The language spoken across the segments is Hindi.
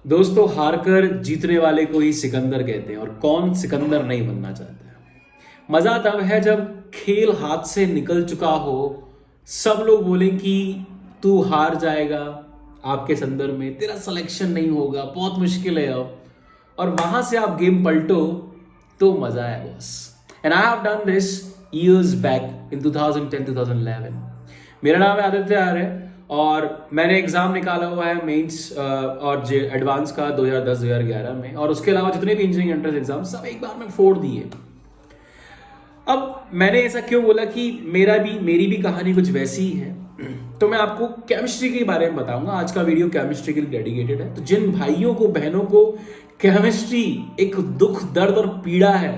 दोस्तों, हारकर जीतने वाले को ही सिकंदर कहते हैं, और कौन सिकंदर नहीं बनना चाहता है। मजा तब है जब खेल हाथ से निकल चुका हो, सब लोग बोले कि तू हार जाएगा, आपके संदर्भ में तेरा सिलेक्शन नहीं होगा, बहुत मुश्किल है अब, और वहां से आप गेम पलटो तो मजा है boss. And I have done this years back in 2010-2011। मेरा नाम है आदित्य आर्य और मैंने एग्जाम निकाला हुआ है मेंस और एडवांस का 2010-2011 में, और उसके अलावा जितने भी इंजीनियरिंग एंट्रेंस एग्जाम सब एक बार में फोड़ दिए। अब मैंने ऐसा क्यों बोला कि मेरी भी कहानी कुछ वैसी ही है, तो मैं आपको केमिस्ट्री के बारे में बताऊंगा। आज का वीडियो केमिस्ट्री के लिए डेडिकेटेड है। तो जिन भाइयों को बहनों को केमिस्ट्री एक दुख दर्द और पीड़ा है,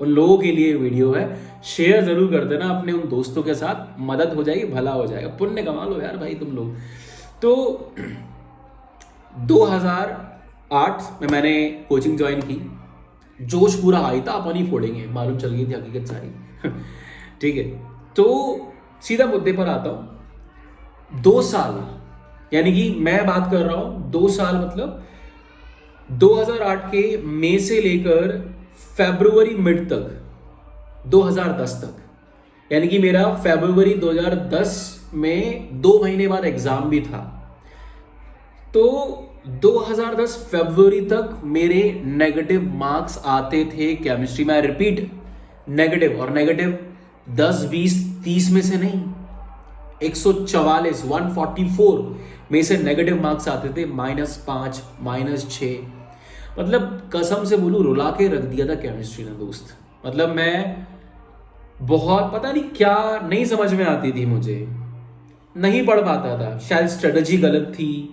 उन लोगों के लिए वीडियो है। शेयर जरूर कर देना अपने उन दोस्तों के साथ, मदद हो जाएगी, भला हो जाएगा, पुण्य कमा लो यार भाई तुम लोग। तो 2008 में मैंने कोचिंग ज्वाइन की, जोश पूरा हाई था, अपन ही फोड़ेंगे, मालूम चल गई थी हकीकत सारी। ठीक है, तो सीधा मुद्दे पर आता हूं। 2 साल, यानी कि मैं बात कर रहा हूं 2 साल, मतलब 2008 के मई से लेकर फरवरी मिड तक 2010 तक, यानी कि मेरा फरवरी 2010 में 2 महीने बाद एग्जाम भी था। तो 2010 फरवरी तक मेरे नेगेटिव मार्क्स आते थे केमिस्ट्री में। रिपीट, नेगेटिव, और नेगेटिव 10, 20, 30 में से नहीं, 144 में से नेगेटिव मार्क्स आते थे। -5, -6, मतलब कसम से बोलूं रुला के रख दिया था केमिस्ट्री ने दोस्त। मतलब मैं बहुत, पता नहीं क्या नहीं समझ में आती थी मुझे, नहीं पढ़ पाता था। शायद स्ट्रेटजी गलत थी,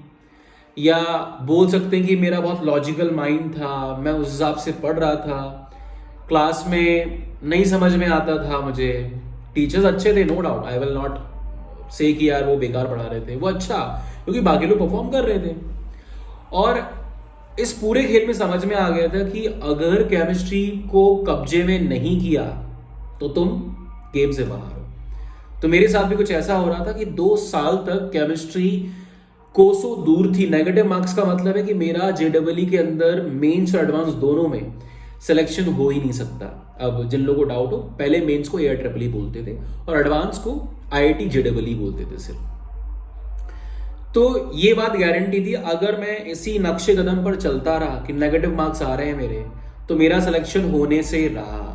या बोल सकते हैं कि मेरा बहुत लॉजिकल माइंड था, मैं उस हिसाब से पढ़ रहा था। क्लास में नहीं समझ में आता था मुझे। टीचर्स अच्छे थे, no doubt, I will not say कि यार वो बेकार पढ़ा रहे थे, वो अच्छा, क्योंकि बाकी लोग परफॉर्म कर रहे थे। और इस पूरे खेल में समझ में आ गया था कि अगर केमिस्ट्री को कब्जे में नहीं किया तो तुम गेम से बाहर हो। तो मेरे साथ भी कुछ ऐसा हो रहा था कि 2 साल तक केमिस्ट्री कोसों दूर थी। नेगेटिव मार्क्स का मतलब है कि मेरा जेडब्ल्यू के अंदर मेंस और एडवांस दोनों में सिलेक्शन हो ही नहीं सकता। अब जिन लोगों को डाउट हो, पहले मेंस को AIEEE बोलते थे और एडवांस को IIT JEE बोलते थे सिर्फ। तो ये बात गारंटी थी, अगर मैं इसी नक्शे कदम पर चलता रहा कि नेगेटिव मार्क्स आ रहे हैं मेरे, तो मेरा सिलेक्शन होने से रहा।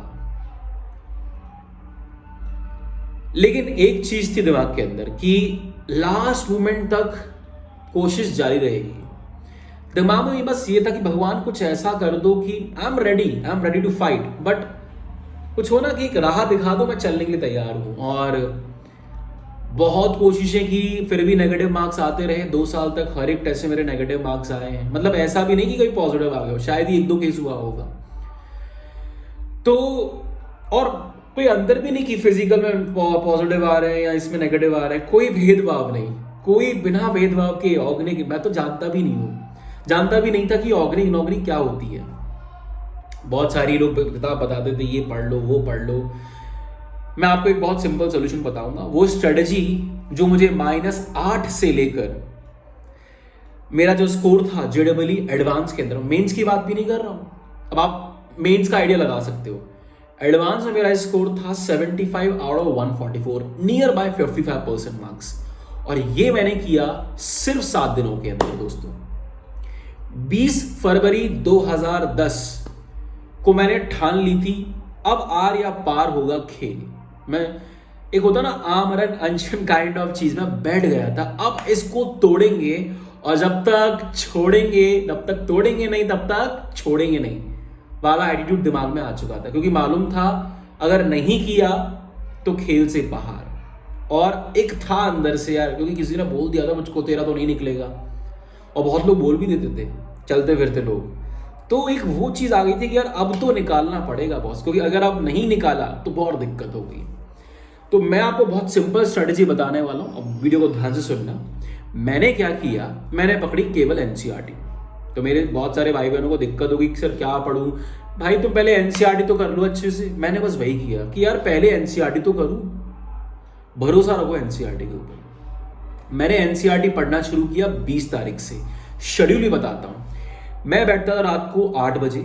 लेकिन एक चीज थी दिमाग के अंदर कि लास्ट मोमेंट तक कोशिश जारी रहेगी। दिमाग में बस ये था कि भगवान कुछ ऐसा कर दो कि I am ready to fight, but कुछ हो ना कि एक राह दिखा दो, मैं चलने के लिए तैयार हूं। और बहुत कोशिशें की, फिर भी नेगेटिव मार्क्स आते रहे। 2 साल तक हर एक टेस्ट से मेरे नेगेटिव मार्क्स आए हैं। मतलब ऐसा भी नहीं कि कोई पॉजिटिव आ गया हो, शायद ही 1-2 केस हुआ होगा। तो और कोई अंतर भी नहीं कि फिजिकल में पॉजिटिव आ रहे हैं या इसमें नेगेटिव आ रहे हैं, कोई भेदभाव नहीं, कोई बिना भेदभाव के ऑर्गेनिक। मैं तो जानता भी नहीं था कि ऑर्गेनिक इनऑर्गेनिक क्या होती है। बहुत सारी लोग किताब बताते थे ये पढ़ लो, वो पढ़ लो। मैं आपको एक बहुत सिंपल सोल्यूशन बताऊंगा। वो स्ट्रेटजी जो मुझे -8 से लेकर मेरा जो स्कोर था JEE एडवांस के अंदर, मेंस की बात भी नहीं कर रहा हूं, अब आप मेंस का आइडिया लगा सकते हो। एडवांस में मेरा स्कोर था 75 out of 144, near by 55% marks. और ये मैंने किया सिर्फ 7 दिनों के अंदर दोस्तों। 20 फरवरी 2010 को मैंने ठान ली थी, अब आर या पार होगा खेल। मैं, एक होता ना आमरन अनशन काइंड ऑफ चीज में बैठ गया था, अब इसको तोड़ेंगे, और जब तक छोड़ेंगे तब तक तोड़ेंगे नहीं, तब तक छोड़ेंगे नहीं वाला एटीट्यूड दिमाग में आ चुका था। क्योंकि मालूम था अगर नहीं किया तो खेल से बाहर। और एक था अंदर से यार, क्योंकि किसी ने बोल दिया था मुझको तेरा तो नहीं निकलेगा, और बहुत लोग बोल भी देते थे, चलते फिरते लोग। तो एक वो चीज आ गई थी कि यार अब तो निकालना पड़ेगा बॉस, क्योंकि अगर अब नहीं निकाला तो बहुत दिक्कत हो गई। तो मैं आपको बहुत सिंपल स्ट्रेटजी बताने वाला हूं, अब वीडियो को ध्यान से सुनना। मैंने क्या किया, मैंने पकड़ी केवल NCERT। तो मेरे बहुत सारे भाई बहनों को दिक्कत होगी कि सर क्या पढ़ूं, भाई तुम पहले NCERT तो कर लो अच्छे से। मैंने बस वही किया कि यार पहले NCERT तो करूं, भरोसा रखो NCERT के ऊपर। मैंने NCERT पढ़ना शुरू किया 20 तारीख से। शेड्यूल भी बताता हूं। मैं बैठता था रात को 8 बजे,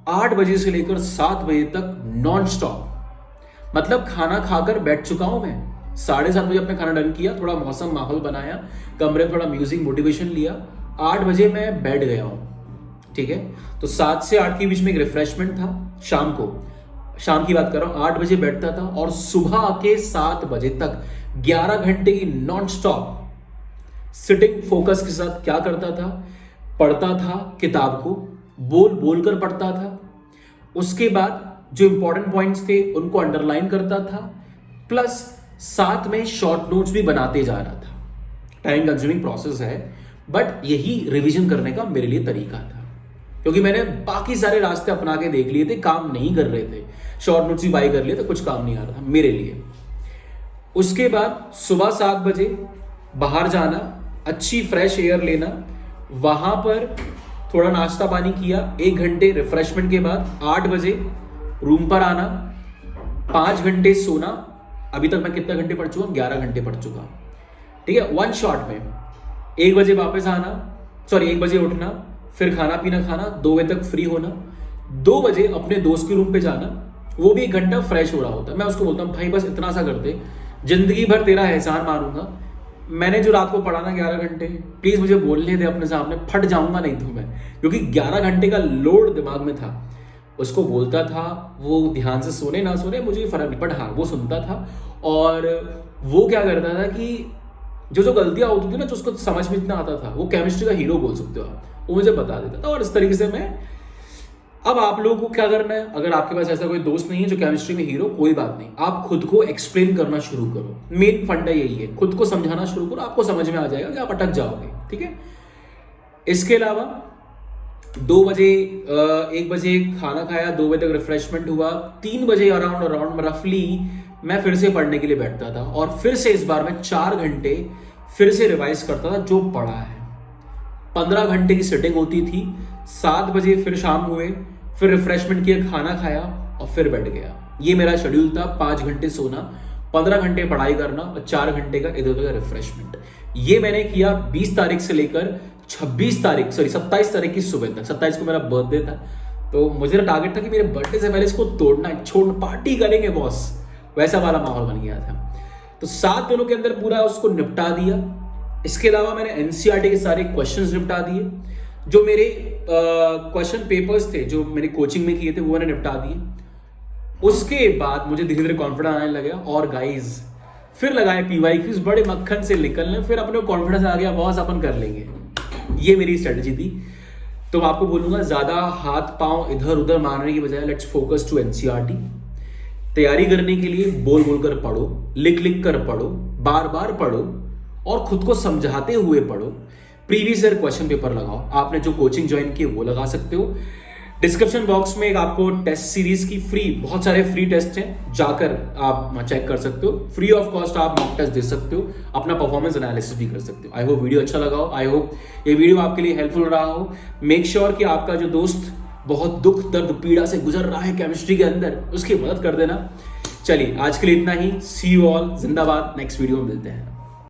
8 बजे से लेकर 7 बजे तक नॉन स्टॉप। मतलब खाना खाकर बैठ चुका हूं मैं, 7:30 बजे अपने खाना डन किया, थोड़ा मौसम माहौल बनाया, कमरे में थोड़ा म्यूजिक मोटिवेशन लिया, 8 बजे मैं बैठ गया हूं। ठीक है, तो 7 से 8 के बीच में एक रिफ्रेशमेंट था। शाम की बात कर रहा हूं, 8 बजे बैठता था और सुबह के 7 बजे तक 11 घंटे की नॉन स्टॉप सिटिंग फोकस के साथ क्या करता था, पढ़ता था किताब को, बोल कर पढ़ता था। उसके बाद जो इंपॉर्टेंट पॉइंट्स थे उनको अंडरलाइन करता था, प्लस साथ में शॉर्ट नोट्स भी बनाते जा रहा था। टाइम कंज्यूमिंग प्रोसेस है, बट यही रिवीजन करने का मेरे लिए तरीका था, क्योंकि मैंने बाकी सारे रास्ते अपना के देख लिए थे, काम नहीं कर रहे थे। शॉर्ट नोट्स भी बाई कर लिए थे, कुछ काम नहीं आ रहा था मेरे लिए। उसके बाद सुबह 7 बजे बाहर जाना, अच्छी फ्रेश एयर लेना, वहां पर थोड़ा नाश्ता पानी किया, 1 घंटे रिफ्रेशमेंट के बाद 8 बजे रूम पर आना, 5 घंटे सोना। अभी तक मैं कितने घंटे पढ़ चुका हूं? 11 घंटे पढ़ चुका। ठीक है, 1 शॉट में 1 बजे वापस आना, 1 बजे उठना, फिर खाना पीना खाना, 2 बजे तक फ्री होना, 2 बजे अपने दोस्त के रूम पे जाना, वो भी 1 घंटा फ्रेश हो रहा होता है। मैं उसको बोलता हूँ भाई बस इतना सा कर दे, जिंदगी भर तेरा एहसान मारूंगा, मैंने जो रात को पढ़ा ना 11 घंटे, प्लीज मुझे बोलने दे अपने सामने, फट जाऊंगा नहीं तो मैं, क्योंकि 11 घंटे का लोड दिमाग में था। उसको बोलता था, वो ध्यान से सोने ना सोने मुझे फर्क नहीं, बट हाँ वो सुनता था। और वो क्या करता था कि जो गलतियां होती थी ना, जो उसको समझ में इतना आता था, वो केमिस्ट्री का हीरो बोल सकते हो आप, वो मुझे बता देता था। और इस तरीके से मैं, अब आप लोगों को क्या करना है, अगर आपके पास ऐसा कोई दोस्त नहीं है जो केमिस्ट्री में हीरो, कोई बात नहीं, आप खुद को एक्सप्लेन करना शुरू करो। मेन फंडा यही है, खुद को समझाना शुरू करो, आपको समझ में आ जाएगा कि आप अटक जाओगे। ठीक है, इसके अलावा 2 बजे 1 बजे खाना खाया, 2 बजे तक रिफ्रेशमेंट हुआ, 3 बजे अराउंड रफली मैं फिर से पढ़ने के लिए बैठता था, और फिर से इस बार मैं 4 घंटे फिर से रिवाइज करता था जो पढ़ा है। 15 घंटे की सिटिंग होती थी। 7 बजे फिर शाम हुए, फिर रिफ्रेशमेंट किया, खाना खाया और फिर बैठ गया। ये मेरा शेड्यूल था, 5 घंटे सोना, 15 घंटे पढ़ाई करना और 4 घंटे का इधर उधर रिफ्रेशमेंट। ये मैंने किया 20 तारीख से लेकर 27 तारीख की सुबह तक। 27 को मेरा बर्थडे था, तो मुझे टारगेट था कि मेरे बर्थडे से पहले इसको तोड़ना है, पार्टी करेंगे बॉस, वैसा वाला माहौल बन गया था। तो 7 दिनों के अंदर पूरा उसको निपटा दिया। इसके अलावा मैंने एनसीईआरटी के सारे क्वेश्चंस निपटा दिए, जो मेरे क्वेश्चन पेपर्स थे जो मैंने कोचिंग में किए थे, वो मैंने निपटा दिए। उसके बाद मुझे धीरे धीरे कॉन्फिडेंस आने लगा, और गाइज फिर लगाए पीवाईक्यूज बड़े मक्खन से निकलने, फिर अपने कॉन्फिडेंस आ गया, बॉस अपन कर लेंगे। ये मेरी स्ट्रेटजी थी। तो मैं आपको बोलूंगा, ज्यादा हाथ पांव इधर उधर मारने की बजाय लेट्स फोकस टू एनसीईआरटी। तैयारी करने के लिए बोल कर पढ़ो, लिख कर पढ़ो, बार बार पढ़ो और खुद को समझाते हुए पढ़ो। प्रीवियस ईयर क्वेश्चन पेपर लगाओ, आपने जो कोचिंग ज्वाइन की वो लगा सकते हो। डिस्क्रिप्शन बॉक्स में एक आपको टेस्ट सीरीज की बहुत सारे फ्री टेस्ट हैं, जाकर आप चेक कर सकते हो। फ्री ऑफ कॉस्ट आप मॉक टेस्ट दे सकते हो, अपना परफॉर्मेंस एनालिसिस भी कर सकते हो। आई होप वीडियो अच्छा लगा हो, आई होप ये वीडियो आपके लिए हेल्पफुल रहा हो। मेक श्योर कि आपका जो दोस्त बहुत दुख दर्द पीड़ा से गुजर रहा है केमिस्ट्री के अंदर, उसकी मदद कर देना। चलिए आज के लिए इतना ही। सी यू ऑल, जिंदाबाद। नेक्स्ट वीडियो में मिलते हैं।